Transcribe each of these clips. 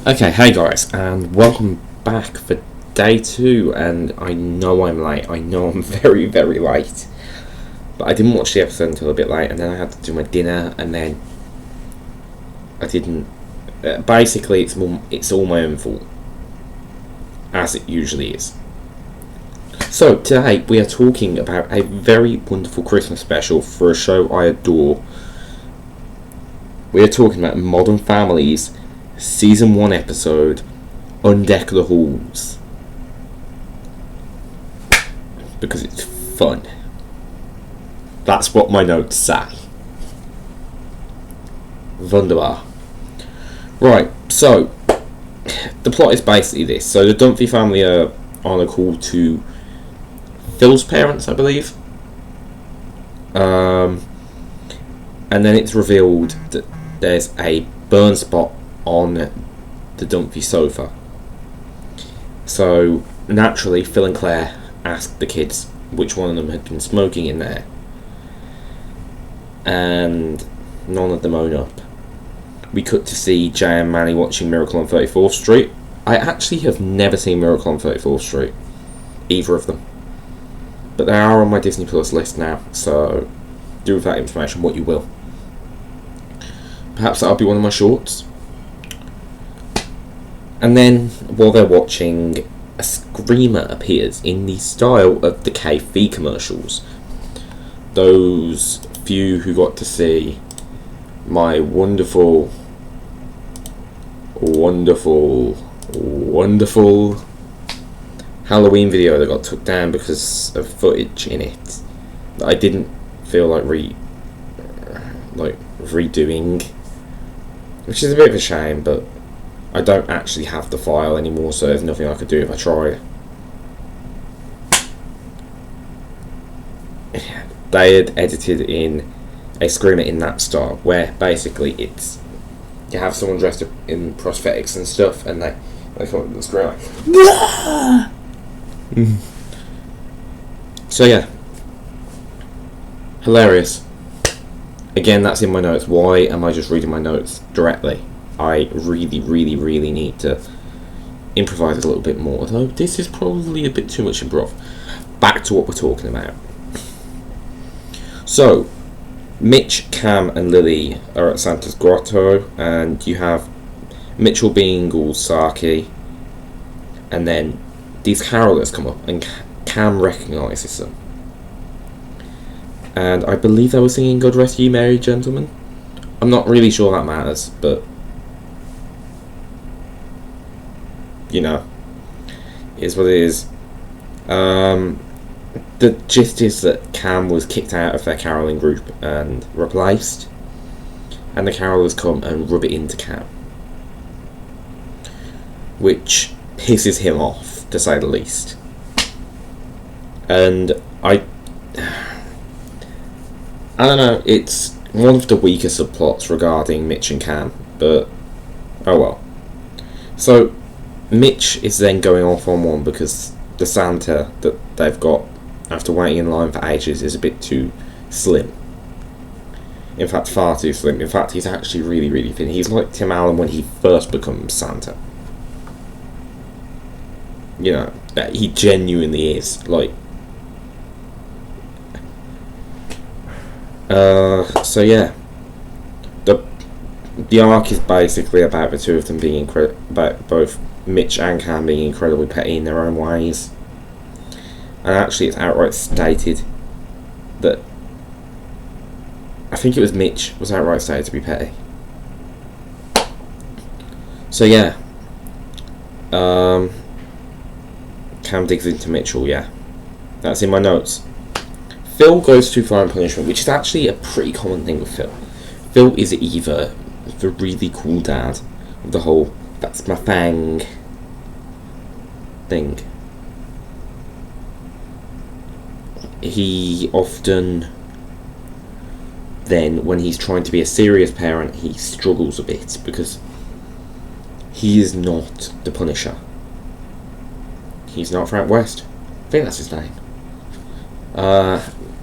Okay, hey guys, and welcome back for day two. And I know I'm late. I know I'm very, very late. But I didn't watch the episode until a bit late, and then I had to do my dinner, and then I didn't. Basically, it's all my own fault, as it usually is. So today we are talking about a very wonderful Christmas special for a show I adore. We are talking about Modern Families, Season 1 episode, Undeck the Halls. Because it's fun. That's what my notes say. Wunderbar. Right, so, the plot is basically this. So the Dunphy family are on a call to Phil's parents, I believe. And then it's revealed that there's a burn spot on the Dunphy sofa. So naturally, Phil and Claire asked the kids which one of them had been smoking in there, and none of them own up. We cut to see Jay and Manny watching Miracle on 34th Street. I actually have never seen Miracle on 34th Street, either of them, but they are on my Disney Plus list now, so do with that information what you will. Perhaps that'll be one of my shorts. And then, while they're watching, a screamer appears in the style of the KFC commercials. Those few who got to see my wonderful Halloween video that got took down because of footage in it that I didn't feel like redoing, which is a bit of a shame, but I don't actually have the file anymore, so there's nothing I could do if I tried. They had edited in a screamer in that style, where basically it's you have someone dressed up in prosthetics and stuff, and they come up with the scream like So yeah, hilarious. Again, that's in my notes. Why am I just reading my notes directly? I really need to improvise a little bit more, although this is probably a bit too much improv. Back to what we're talking about. So, Mitch, Cam and Lily are at Santa's grotto, and you have Mitchell being all sarky, and then these carolers come up, and Cam recognises them. And I believe they were singing God Rest Ye Merry Gentlemen. I'm not really sure that matters, but you know, it is what it is. The gist is that Cam was kicked out of their caroling group and replaced, and the carolers come and rub it into Cam, which pisses him off, to say the least. And I don't know, it's one of the weaker subplots regarding Mitch and Cam, but oh well. So Mitch is then going off on one because the Santa that they've got after waiting in line for ages is a bit too slim. In fact, far too slim. In fact, he's actually really thin. He's like Tim Allen when he first becomes Santa. You know, he genuinely is. Like, so yeah, the arc is basically about the two of them being about both Mitch and Cam being incredibly petty in their own ways. And actually, it's outright stated that I think it was Mitch was outright stated to be petty. So yeah, Cam digs into Mitchell. Yeah, that's in my notes. Phil goes too far in punishment, which is actually a pretty common thing with Phil. Phil is either the really cool dad with the whole "that's my fang" thing. He often then, when he's trying to be a serious parent, he struggles a bit because he is not the Punisher. He's not Frank West. I think that's his name.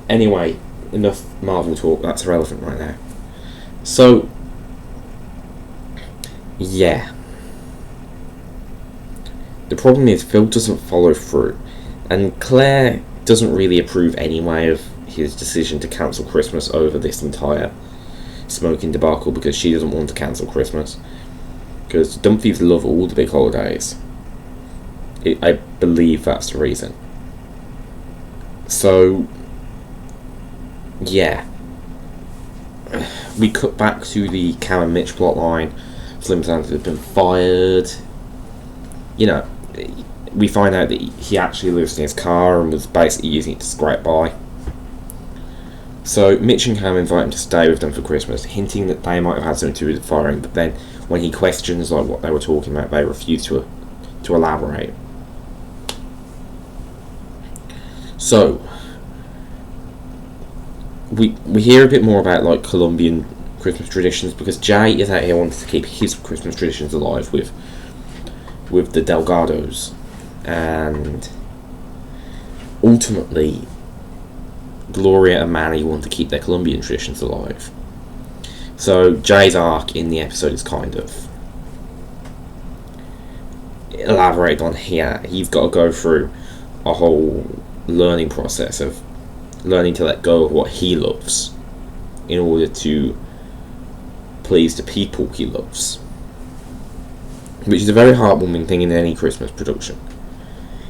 Anyway, enough Marvel talk, that's irrelevant right now. So, yeah. The problem is Phil doesn't follow through, and Claire doesn't really approve anyway of his decision to cancel Christmas over this entire smoking debacle, because she doesn't want to cancel Christmas. Because Dumfies love all the big holidays. I believe that's the reason. So, yeah. We cut back to the Cam and Mitch plotline. Slim Santa has been fired. You know, we find out that he actually lives in his car and was basically using it to scrape by. So Mitch and Cam invite him to stay with them for Christmas, hinting that they might have had something to do with the firing, but then when he questions like what they were talking about, they refuse to elaborate. So we hear a bit more about like Colombian Christmas traditions, because Jay is out here wanting to keep his Christmas traditions alive with the Delgados, and ultimately Gloria and Manny want to keep their Colombian traditions alive. So Jay's arc in the episode is kind of elaborated on here. He's got to go through a whole learning process of learning to let go of what he loves in order to please the people he loves, which is a very heartwarming thing in any Christmas production.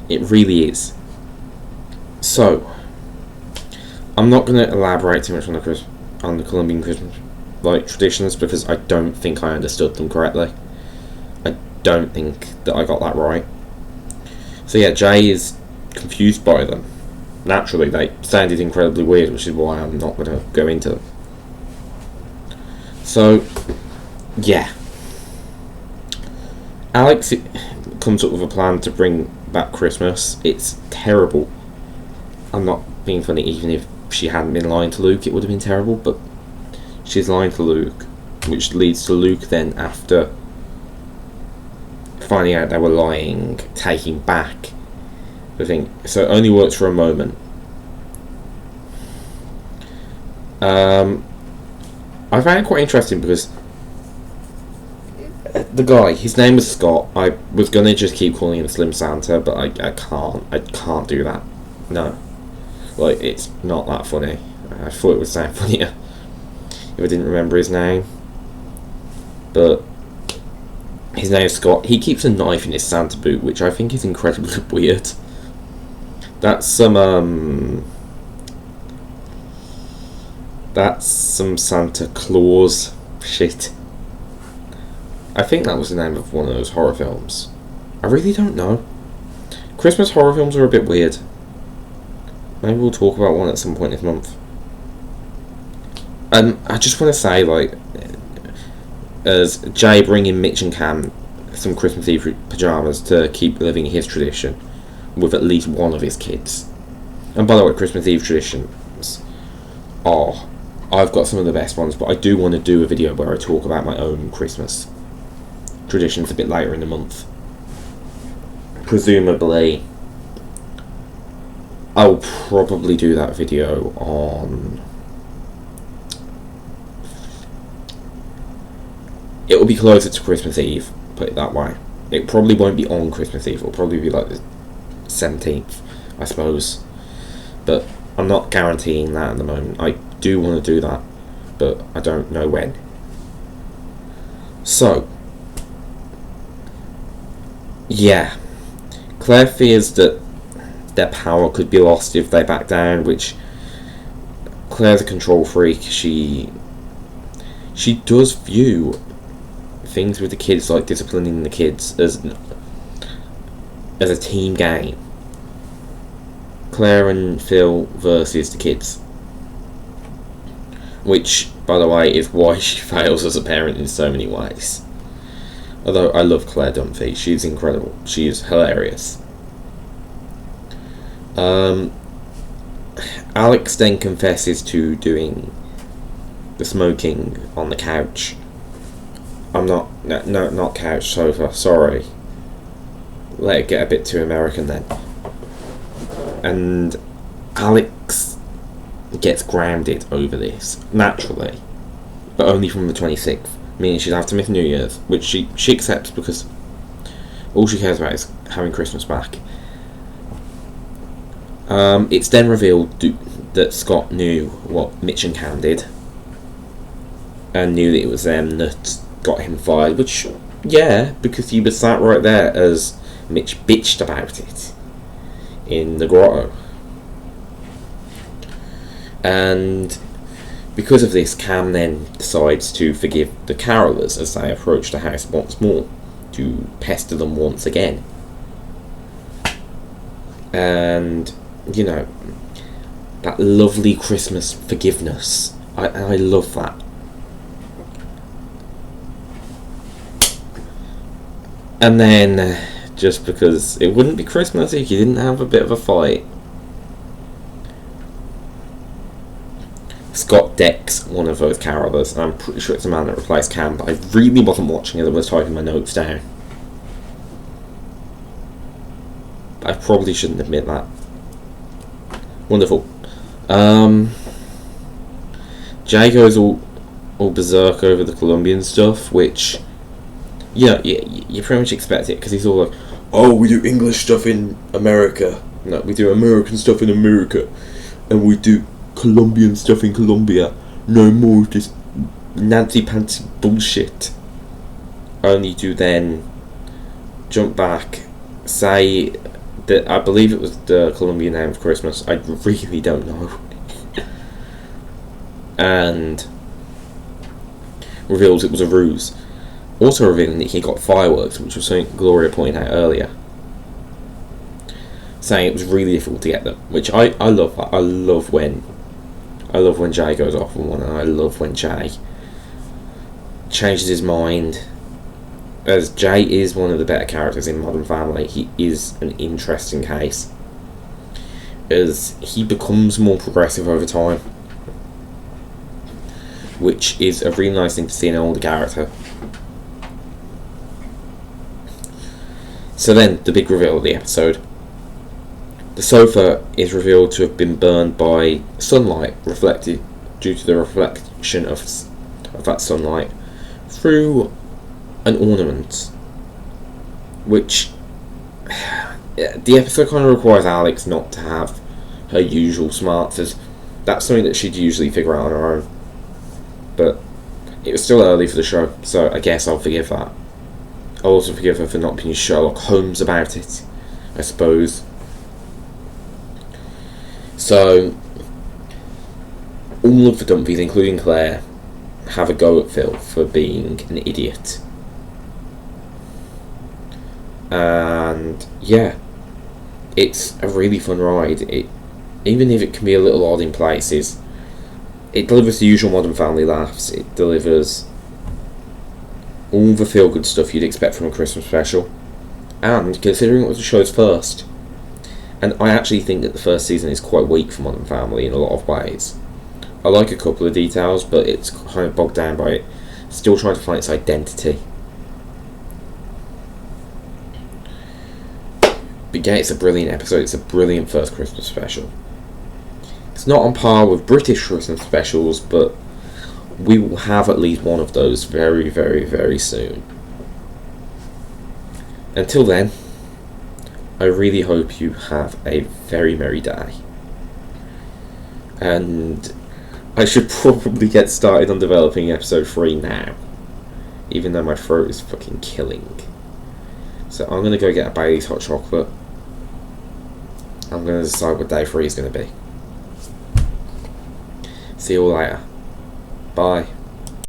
It really is. So I'm not going to elaborate too much on the Colombian Christmas traditions, because I don't think I understood them correctly. I don't think that I got that right. So yeah, Jay is confused by them. Naturally, they sounded incredibly weird, which is why I'm not going to go into them. So yeah, Alex comes up with a plan to bring back Christmas. It's terrible. I'm not being funny. Even if she hadn't been lying to Luke, it would have been terrible, but she's lying to Luke, which leads to Luke then, after finding out they were lying, taking back the thing. So it only works for a moment. I found it quite interesting because the guy, his name was Scott. I was going to just keep calling him Slim Santa, but I can't do that. No. Like, it's not that funny. I thought it would sound funnier if I didn't remember his name. But his name is Scott. He keeps a knife in his Santa boot, which I think is incredibly weird. That's some Santa Claus shit. I think that was the name of one of those horror films. I really don't know. Christmas horror films are a bit weird. Maybe we'll talk about one at some point this month. I just want to say, like, as Jay bringing Mitch and Cam some Christmas Eve pyjamas to keep living his tradition with at least one of his kids. And by the way, Christmas Eve traditions are... I've got some of the best ones, but I do want to do a video where I talk about my own Christmas traditions a bit later in the month. Presumably, I'll probably do that video on... It'll be closer to Christmas Eve, put it that way. It probably won't be on Christmas Eve, it'll probably be like the 17th, I suppose. But I'm not guaranteeing that at the moment. I do want to do that, but I don't know when. So, yeah. Claire fears that their power could be lost if they back down, which Claire's a control freak. She does view things with the kids, like disciplining the kids, as a team game. Claire and Phil versus the kids, which, by the way, is why she fails as a parent in so many ways. Although I love Claire Dunphy, she's incredible, she is hilarious. Alex then confesses to doing the smoking on the couch. Not couch, sofa, sorry. Let it get a bit too American then. And Alex gets grounded over this, naturally, but only from the 26th, meaning she'd have to miss New Year's, which she accepts because All she cares about is having Christmas back. It's then revealed that Scott knew what Mitch and Cam did, and knew that it was them that got him fired, which, yeah, because he was sat right there as Mitch bitched about it in the grotto. And because of this, Cam then decides to forgive the carolers as they approach the house once more, to pester them once again. And, you know, that lovely Christmas forgiveness. I love that. And then, just because it wouldn't be Christmas if you didn't have a bit of a fight, Scott decks one of those carolers, and I'm pretty sure it's the man that replaced Cam, but I really wasn't watching it, I was typing my notes down. I probably shouldn't admit that. Wonderful. Jay goes all berserk over the Colombian stuff, which, you pretty much expect it, because he's all like, oh, we do English stuff in America. No, we do American stuff in America. And we do Colombian stuff in Colombia. No more of this Nancy Pantsy bullshit. Only to then jump back, say that I believe it was the Colombian name of Christmas. I really don't know. And reveals it was a ruse. Also revealing that he got fireworks, which was something Gloria pointed out earlier. Saying it was really difficult to get them, which I love that. I love when Jay goes off on one, and I love when Jay changes his mind. As Jay is one of the better characters in Modern Family, he is an interesting case. As he becomes more progressive over time, which is a really nice thing to see in an older character. So then, the big reveal of the episode. The sofa is revealed to have been burned by sunlight reflected due to the reflection of that sunlight through an ornament, which the episode kind of requires Alex not to have her usual smarts, as that's something that she'd usually figure out on her own. But it was still early for the show, so I guess I'll forgive that. I'll also forgive her for not being Sherlock Holmes about it, I suppose. So, all of the Dumpies, including Claire, have a go at Phil for being an idiot. And, yeah, it's a really fun ride. Even if it can be a little odd in places, it delivers the usual Modern Family laughs. It delivers all the feel-good stuff you'd expect from a Christmas special. And, considering it was the show's first, and I actually think that the first season is quite weak for Modern Family in a lot of ways. I like a couple of details, but it's kind of bogged down by it still trying to find its identity. But yeah, it's a brilliant episode. It's a brilliant first Christmas special. It's not on par with British Christmas specials, but we will have at least one of those very, very, very soon. Until then, I really hope you have a very merry day. And I should probably get started on developing episode 3 now, even though my throat is fucking killing. So I'm going to go get a Bailey's hot chocolate. I'm going to decide what day 3 is going to be. See you all later. Bye.